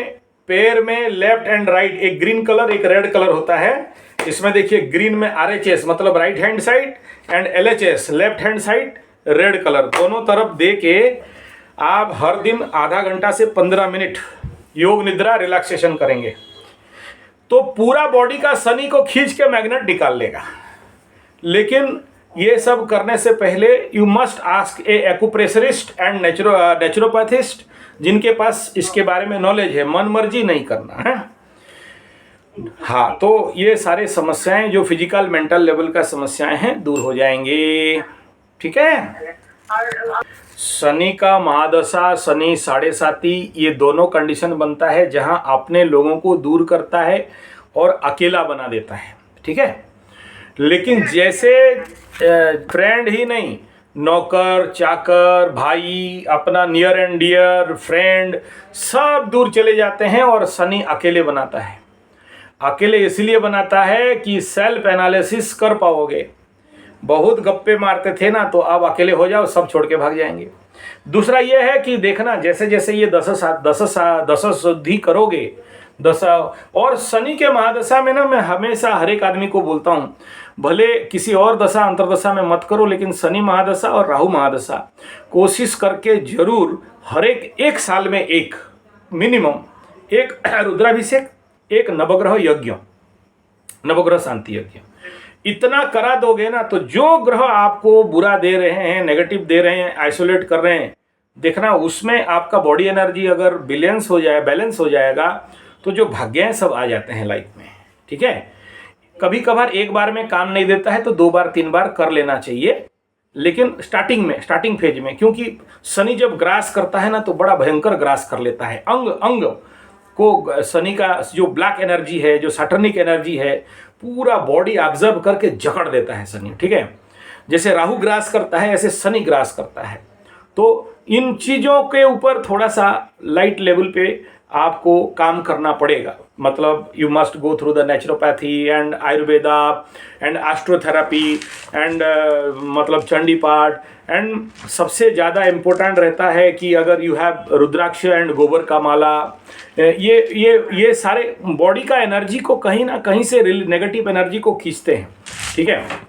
पैर में लेफ्ट एंड राइट, एक ग्रीन कलर एक रेड कलर होता है, इसमें देखिए ग्रीन में RHS मतलब right hand side and LHS left hand side, red colour दोनों तरफ दे के आप हर दिन आधा घंटा से 15 मिनट योग निद्रा रिलैक्सेशन करेंगे तो पूरा बॉडी का शनि को खींच के मैग्नेट निकाल लेगा। लेकिन ये सब करने से पहले you must ask a acupressurist and naturopathist जिनके पास इसके बारे में नॉलेज है, मन मर्जी नहीं करना है। हाँ, तो ये सारे समस्याएं जो फिजिकल मेंटल लेवल का समस्याएं हैं दूर हो जाएंगे, ठीक है। शनि का महादशा, शनि 7.5, ये दोनों कंडीशन बनता है जहां अपने लोगों को दूर करता है और अकेला बना देता है, ठीक है। लेकिन जैसे फ्रेंड ही नहीं, नौकर चाकर भाई अपना नियर एंड डियर फ्रेंड सब दूर चले जाते हैं और शनि अकेले बनाता है। अकेले इसलिए बनाता है कि सेल्फ एनालिसिस कर पाओगे। बहुत गप्पे मारते थे ना, तो अब अकेले हो जाओ, सब छोड़ के भाग जाएंगे। दूसरा ये है कि देखना, जैसे जैसे ये दशा शुद्धि करोगे, दशा और शनि के महादशा में ना, मैं हमेशा हर एक आदमी को बोलता हूँ, भले किसी और दशा अंतरदशा में मत करो, लेकिन शनि महादशा और राहु महादशा कोशिश करके जरूर हर एक साल में एक मिनिमम एक रुद्राभिषेक, एक नवग्रह यज्ञ, नवग्रह शांति यज्ञ, इतना करा दोगे ना, तो जो ग्रह आपको बुरा दे रहे हैं, नेगेटिव दे रहे हैं, आइसोलेट कर रहे हैं, देखना उसमें आपका बॉडी एनर्जी अगर बैलेंस हो जाएगा तो जो भाग्य हैं सब आ जाते हैं लाइफ में, ठीक है। कभी कभार एक बार में काम नहीं देता है तो 2 बार 3 बार कर लेना चाहिए, लेकिन स्टार्टिंग फेज में, क्योंकि शनि जब ग्रास करता है ना तो बड़ा भयंकर ग्रास कर लेता है। अंग अंग को शनि का जो ब्लैक एनर्जी है, जो सैटर्निक एनर्जी है, पूरा बॉडी ऑब्जर्व करके जकड़ देता है शनि, ठीक है। जैसे राहु ग्रास करता है ऐसे शनि ग्रास करता है। तो इन चीज़ों के ऊपर थोड़ा सा लाइट लेवल पे आपको काम करना पड़ेगा। मतलब you must go through the naturopathy and Ayurveda and astrotherapy and मतलब चंडी पाठ, एंड सबसे ज़्यादा इम्पोर्टेंट रहता है कि अगर यू हैव रुद्राक्ष एंड गोबर का माला, ये सारे बॉडी का एनर्जी को कहीं ना कहीं से नेगेटिव एनर्जी को खींचते हैं, ठीक है।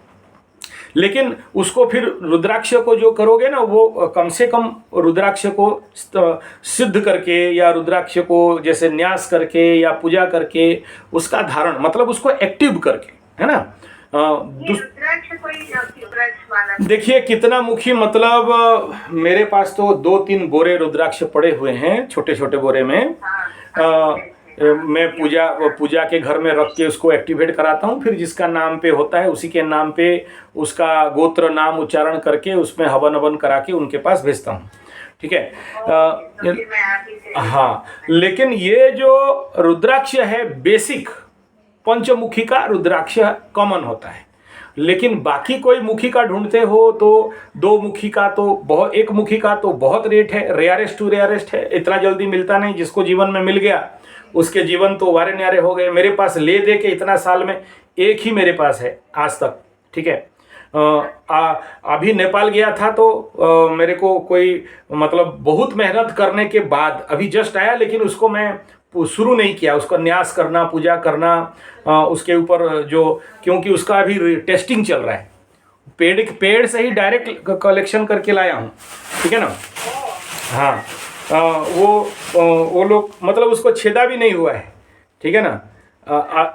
लेकिन उसको फिर रुद्राक्ष को जो करोगे ना, वो कम से कम रुद्राक्ष को सिद्ध करके या रुद्राक्ष को जैसे न्यास करके या पूजा करके उसका धारण, मतलब उसको एक्टिव करके, है ना। देखिए कितना मुखी, मतलब मेरे पास तो 2-3 बोरे रुद्राक्ष पड़े हुए हैं, छोटे छोटे बोरे में। मैं पूजा के घर में रख के उसको एक्टिवेट कराता हूँ। फिर जिसका नाम पे होता है उसी के नाम पे उसका गोत्र नाम उच्चारण करके उसमें हवन हवन करा के उनके पास भेजता हूँ, ठीक है। हाँ, लेकिन ये जो रुद्राक्ष है बेसिक पंचमुखी का रुद्राक्ष कॉमन होता है। लेकिन बाकी कोई मुखी का ढूंढते हो तो 2 मुखी का तो बहुत, 1 मुखी का तो बहुत रेट है, रेयरेस्ट टू रेयरेस्ट है, इतना जल्दी मिलता नहीं। जिसको जीवन में मिल गया उसके जीवन तो वारे न्यारे हो गए। मेरे पास ले दे के इतना साल में एक ही मेरे पास है आज तक, ठीक है। अभी नेपाल गया था तो मेरे को कोई मतलब बहुत मेहनत करने के बाद अभी जस्ट आया, लेकिन उसको मैं शुरू नहीं किया, उसका न्यास करना, पूजा करना, उसके ऊपर जो, क्योंकि उसका अभी टेस्टिंग चल रहा है। पेड़ से ही डायरेक्ट कलेक्शन करके लाया हूँ, ठीक है ना। हाँ, वो लोग मतलब उसको छेदा भी नहीं हुआ है, ठीक है ना।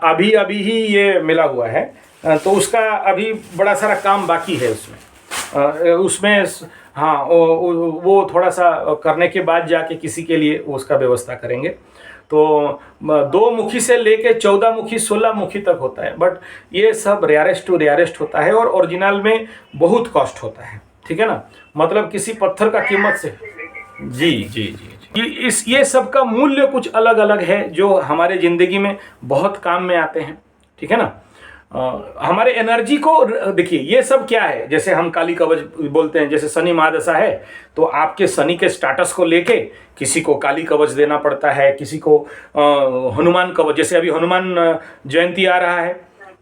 अभी ही ये मिला हुआ है, तो उसका अभी बड़ा सारा काम बाकी है उसमें। हाँ, वो थोड़ा सा करने के बाद जाके किसी के लिए उसका व्यवस्था करेंगे। तो 2 मुखी से लेके 14 मुखी 16 मुखी तक होता है, बट ये सब रेयरेस्ट टू रेयरेस्ट होता है और ओरिजिनल में बहुत कॉस्ट होता है, ठीक है ना। मतलब किसी पत्थर का कीमत से, जी जी जी, ये सब का मूल्य कुछ अलग अलग है जो हमारे ज़िंदगी में बहुत काम में आते हैं, ठीक है ना। हमारे एनर्जी को देखिए, ये सब क्या है, जैसे हम काली कवच बोलते हैं, जैसे शनि महादशा है तो आपके शनि के स्टाटस को लेके किसी को काली कवच देना पड़ता है, किसी को हनुमान कवच, जैसे अभी हनुमान जयंती आ रहा है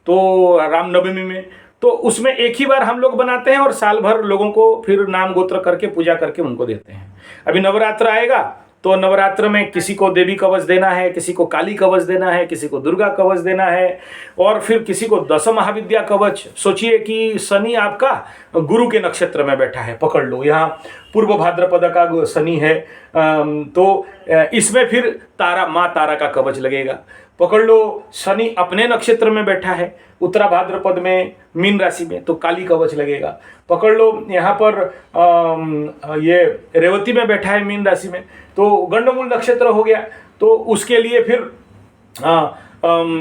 तो रामनवमी में, तो उसमें एक ही बार हम लोग बनाते हैं और साल भर लोगों को फिर नाम गोत्र करके पूजा करके उनको देते हैं। अभी नवरात्र आएगा तो नवरात्र में किसी को देवी कवच देना है, किसी को काली कवच देना है, किसी को दुर्गा कवच देना है, और फिर किसी को 10 महाविद्या कवच। सोचिए कि शनि आपका गुरु के नक्षत्र में बैठा है, पकड़ लो, यहाँ पूर्व भाद्रपद का शनि है, तो इसमें फिर माँ तारा का कवच लगेगा। पकड़ लो शनि अपने नक्षत्र में बैठा है उत्तरा भाद्रपद में मीन राशि में, तो काली कवच लगेगा। पकड़ लो यहाँ पर ये रेवती में बैठा है मीन राशि में, तो गंडमूल नक्षत्र हो गया, तो उसके लिए फिर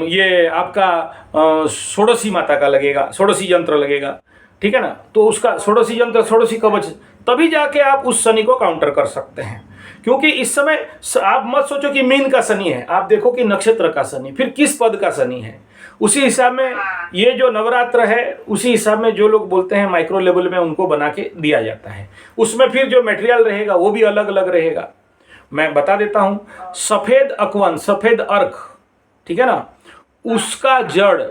ये आपका षोडशी माता का लगेगा, षोडशी यंत्र लगेगा, ठीक है ना। तो उसका षोडशी यंत्र, षोडशी कवच, तभी जाके आप उस शनि को काउंटर कर सकते हैं। क्योंकि इस समय आप मत सोचो कि मीन का शनि है, आप देखो कि नक्षत्र का शनि, फिर किस पद का शनि है, उसी हिसाब में ये जो नवरात्र है उसी हिसाब में जो लोग बोलते हैं माइक्रो लेवल में उनको बना के दिया जाता है। उसमें फिर जो मटेरियल रहेगा वो भी अलग अलग रहेगा। मैं बता देता हूँ, सफ़ेद अकवन, सफ़ेद अर्क, ठीक है ना, उसका जड़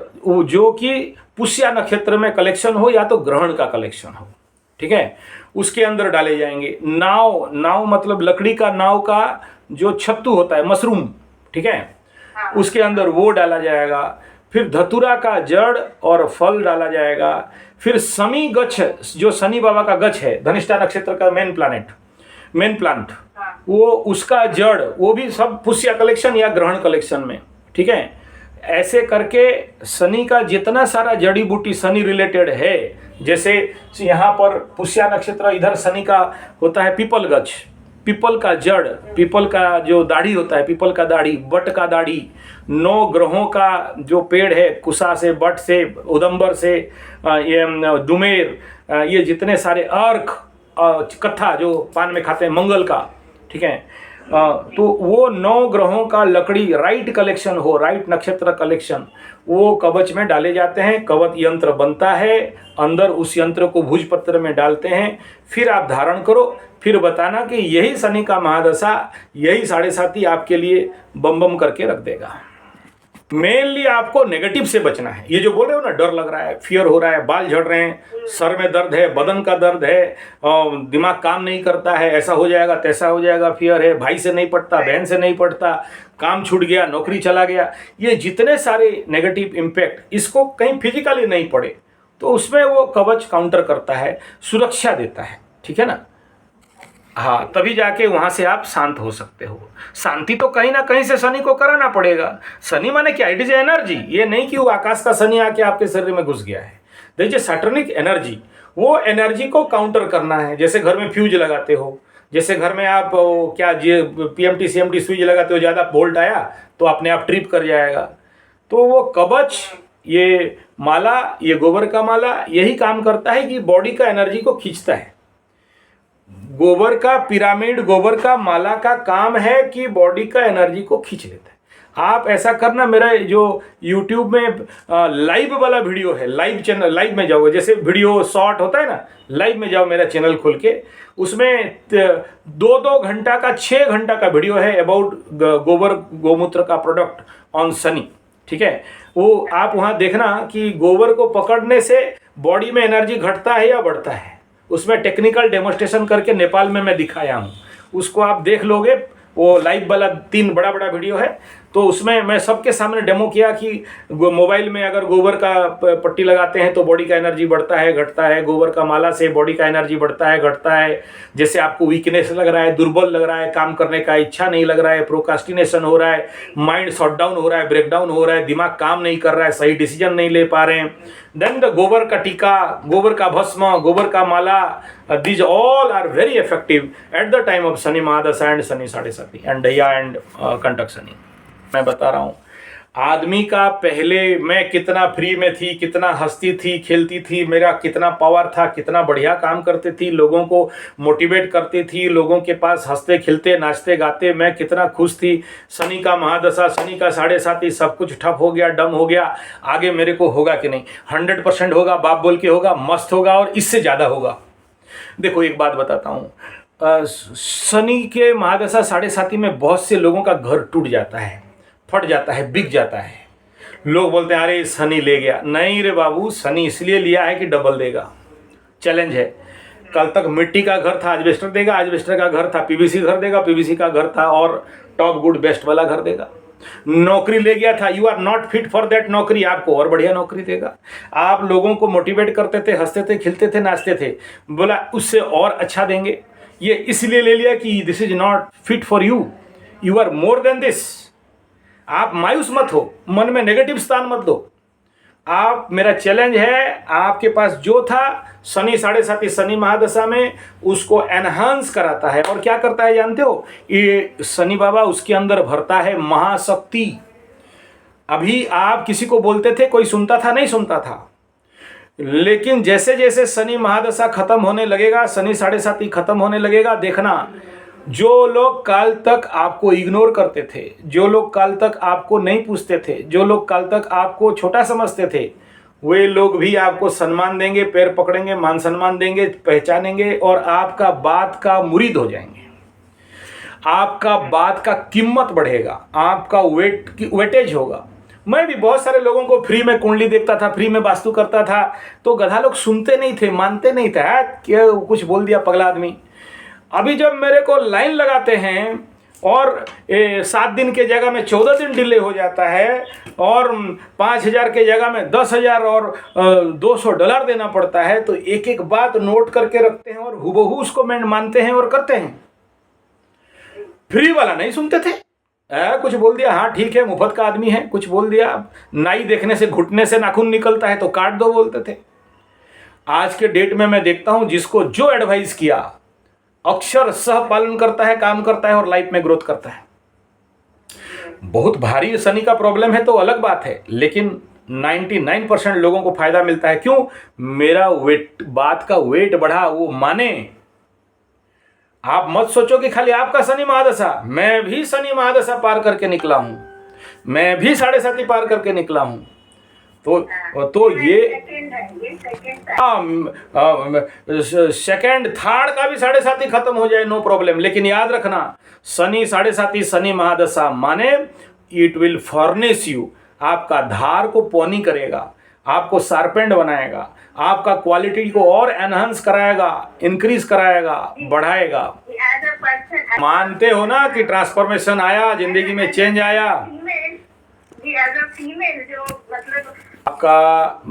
जो कि पुष्या नक्षत्र में कलेक्शन हो या तो ग्रहण का कलेक्शन हो, ठीक है, उसके अंदर डाले जाएंगे। नाव मतलब लकड़ी का नाव का जो छत्तू होता है, मशरूम, ठीक है, उसके अंदर वो डाला जाएगा। फिर धतूरा का जड़ और फल डाला जाएगा। फिर शमी गच्छ, जो शनि बाबा का गच्छ है, धनिष्ठा नक्षत्र का मेन प्लांट, वो उसका जड़, वो भी सब पुष्या कलेक्शन या ग्रहण कलेक्शन में, ठीक है। ऐसे करके शनि का जितना सारा जड़ी बूटी शनि रिलेटेड है, जैसे यहाँ पर पुष्या नक्षत्र, इधर शनि का होता है पीपल गच्छ, पीपल का जड़, पीपल का जो दाढ़ी होता है, पीपल का दाढ़ी, बट का दाढ़ी, 9 ग्रहों का जो पेड़ है, कुशा से, बट से, उदंबर से, ये दुमेर, ये जितने सारे अर्क कत्था जो पान में खाते हैं मंगल का, ठीक है, तो वो 9 ग्रहों का लकड़ी राइट कलेक्शन हो, राइट नक्षत्र कलेक्शन, वो कवच में डाले जाते हैं। कवच यंत्र बनता है, अंदर उस यंत्र को भुजपत्र में डालते हैं, फिर आप धारण करो, फिर बताना कि यही शनि का महादशा, यही 7.5 आपके लिए बम बम करके रख देगा। मेनली आपको नेगेटिव से बचना है। ये जो बोल रहे हो ना, डर लग रहा है, फियर हो रहा है, बाल झड़ रहे हैं, सर में दर्द है, बदन का दर्द है, दिमाग काम नहीं करता है, ऐसा हो जाएगा तैसा हो जाएगा, फियर है, भाई से नहीं पड़ता, बहन से नहीं पड़ता, काम छूट गया, नौकरी चला गया, ये जितने सारे नेगेटिव इम्पैक्ट, इसको कहीं फिजिकली नहीं पड़े तो उसमें वो कवच काउंटर करता है, सुरक्षा देता है, ठीक है ना। हाँ, तभी जाके वहाँ से आप शांत हो सकते हो। शांति तो कहीं ना कहीं से शनि को कराना पड़ेगा। शनि माने क्या? It is energy. ये नहीं कि वो आकाश का शनि आके आपके शरीर में घुस गया है। देखिए सैटर्निक एनर्जी, वो एनर्जी को काउंटर करना है। जैसे घर में फ्यूज लगाते हो, जैसे घर में आप क्या PMT CMT स्विच लगाते हो, ज़्यादा वोल्ट आया तो अपने आप ट्रिप कर जाएगा। तो वो कवच, ये माला, ये गोबर का माला यही काम करता है कि बॉडी का एनर्जी को खींचता है। गोबर का पिरामिड, गोबर का माला का काम है कि बॉडी का एनर्जी को खींच लेता है। आप ऐसा करना, मेरा जो YouTube में लाइव वाला वीडियो है, लाइव चैनल, लाइव में जाओगे, जैसे वीडियो शॉर्ट होता है ना, लाइव में जाओ मेरा चैनल खोल के, उसमें 2-2 घंटा का, 6 घंटा का वीडियो है अबाउट गोबर गोमूत्र का प्रोडक्ट ऑन शनि, ठीक है। वो आप वहाँ देखना कि गोबर को पकड़ने से बॉडी में एनर्जी घटता है या बढ़ता है। उसमें टेक्निकल डेमोस्ट्रेशन करके नेपाल में मैं दिखाया हूँ, उसको आप देख लोगे। वो लाइव वाला 3 बड़ा वीडियो है, तो उसमें मैं सबके सामने डेमो किया कि मोबाइल में अगर गोबर का पट्टी लगाते हैं तो बॉडी का एनर्जी बढ़ता है घटता है, गोबर का माला से बॉडी का एनर्जी बढ़ता है घटता है। जैसे आपको वीकनेस लग रहा है, दुर्बल लग रहा है, काम करने का इच्छा नहीं लग रहा है, प्रोकास्टिनेशन हो रहा है, माइंड शटडाउन हो रहा है, ब्रेकडाउन हो रहा है, दिमाग काम नहीं कर रहा है, सही डिसीजन नहीं ले पा रहे हैं, देन द गोबर का टीका, गोबर का भस्म, गोबर का माला, these all are very effective at the time of Shani महादशा एंड शनि 7.5 एंड दया एंड कंटक शनि। मैं बता रहा हूँ, आदमी का पहले मैं कितना फ्री में थी, कितना हंसती थी, खेलती थी, मेरा कितना पावर था, कितना बढ़िया काम करती थी, लोगों को मोटिवेट करती थी, लोगों के पास हंसते खिलते नाचते गाते, मैं कितना खुश थी। शनि का महादशा, शनि का 7.5, सब कुछ ठप हो गया, डम हो गया। आगे मेरे को होगा कि नहीं? 100% होगा, बाप बोल के होगा, मस्त होगा और इससे ज़्यादा होगा। देखो एक बात बताता हूँ, शनि के महादशा 7.5 में बहुत से लोगों का घर टूट जाता है, फट जाता है, बिक जाता है। लोग बोलते हैं अरे शनि ले गया। नहीं रे बाबू, शनि इसलिए लिया है कि डबल देगा। चैलेंज है। कल तक मिट्टी का घर था, एस्बेस्टर देगा, एस्बेस्टर का घर था, PVC घर देगा, PVC का घर था और टॉप गुड बेस्ट वाला घर देगा। नौकरी ले गया था, you are not fit for that नौकरी, आपको और बढ़िया नौकरी देगा। आप लोगों को मोटिवेट करते थे, हंसते थे, खिलते थे, नाचते थे, बोला उससे और अच्छा देंगे। ये इसलिए ले लिया कि this is not fit for you, you are more than this. आप मायूस मत हो, मन में नेगेटिव स्थान मत दो। आप, मेरा चैलेंज है, आपके पास जो था शनि 7.5 शनि महादशा में, उसको एनहांस कराता है। और क्या करता है जानते हो? ये शनि बाबा उसके अंदर भरता है महाशक्ति। अभी आप किसी को बोलते थे, कोई सुनता था? नहीं सुनता था। लेकिन जैसे जैसे शनि महादशा खत्म होने लगेगा, शनि 7.5 खत्म होने लगेगा, देखना जो लोग काल तक आपको इग्नोर करते थे, जो लोग काल तक आपको नहीं पूछते थे, जो लोग काल तक आपको छोटा समझते थे, वे लोग भी आपको सम्मान देंगे, पैर पकड़ेंगे, मान सम्मान देंगे, पहचानेंगे और आपका बात का मुरीद हो जाएंगे। आपका बात का कीमत बढ़ेगा, आपका वेटेज होगा। मैं भी बहुत सारे लोगों को फ्री में कुंडली देखता था, फ्री में वास्तु करता था, तो गधा लोग सुनते नहीं थे, मानते नहीं थे। क्या कुछ बोल दिया पगला आदमी। अभी जब मेरे को लाइन लगाते हैं और 7 दिन के जगह में 14 दिन डिले हो जाता है और 5,000 के जगह में 10,000 और $200 देना पड़ता है, तो एक एक बात नोट करके रखते हैं और हुबहू उसको मानते हैं और करते हैं। फ्री वाला नहीं सुनते थे। कुछ बोल दिया, हाँ ठीक है, मुफ्त का आदमी है, कुछ बोल दिया, नाई देखने से, घुटने से नाखून निकलता है तो काट दो बोलते थे। आज के डेट में मैं देखता हूं, जिसको जो एडवाइस किया अक्षर सह पालन करता है, काम करता है और लाइफ में ग्रोथ करता है। बहुत भारी शनि का प्रॉब्लम है तो अलग बात है, लेकिन 99% लोगों को फायदा मिलता है। क्यों? मेरा वेट, बात का वेट बढ़ा, वो माने। आप मत सोचो कि खाली आपका शनि महादशा, मैं भी शनि महादशा पार करके निकला हूं, मैं भी 7.5 पार करके निकला हूं। तो ये
सेकंड है, ये सेकंड है।
सेकंड थर्ड का भी 7.5 खत्म हो जाए, नो प्रॉब्लम। लेकिन याद रखना, शनि 7.5 शनि महादशा माने इट विल फर्निश यू, आपका धार को पौनी करेगा, आपको शार्पेंड बनाएगा, आपका क्वालिटी को और एनहांस कराएगा, इंक्रीज कराएगा, बढ़ाएगा।
एज अ पर्सन,
मानते हो ना कि ट्रांसफॉर्मेशन आया, जिंदगी में चेंज आया।
फीमेल, एज अ फीमेल जो मतलब
आपका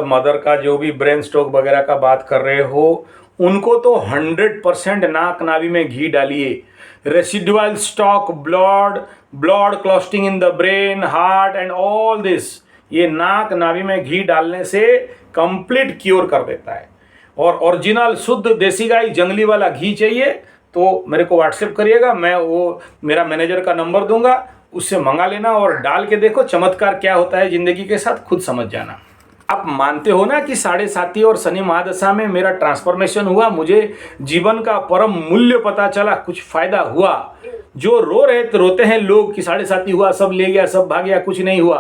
मदर का जो भी ब्रेन स्ट्रोक वगैरह का बात कर रहे हो, उनको तो 100% नाक नाभि में घी डालिए। Residual stock blood clotting in the brain, heart and all this, ये नाक नाभि में घी डालने से कंप्लीट क्योर कर देता है। और ओरिजिनल शुद्ध देसी गाय जंगली वाला घी चाहिए तो मेरे को व्हाट्सएप करिएगा, मैं वो मेरा मैनेजर का नंबर दूंगा, उससे मंगा लेना और डाल के देखो चमत्कार क्या होता है जिंदगी के साथ, खुद समझ जाना। आप मानते हो ना कि 7.5 और शनि महादशा में मेरा ट्रांसफॉर्मेशन हुआ, मुझे जीवन का परम मूल्य पता चला, कुछ फायदा हुआ। जो रोते हैं लोग कि 7.5 हुआ, सब ले गया, सब भाग गया, कुछ नहीं हुआ,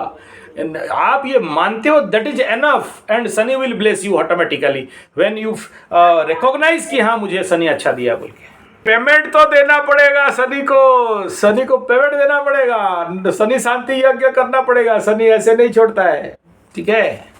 आप ये मानते हो, that is enough, and Shani will bless you automatically when you recognise कि हाँ मुझे शनि अच्छा दिया बोल के। पेमेंट तो देना पड़ेगा शनि को पेमेंट देना पड़ेगा, शनि शांति यज्ञ करना पड़ेगा, शनि ऐसे नहीं छोड़ता है, ठीक है।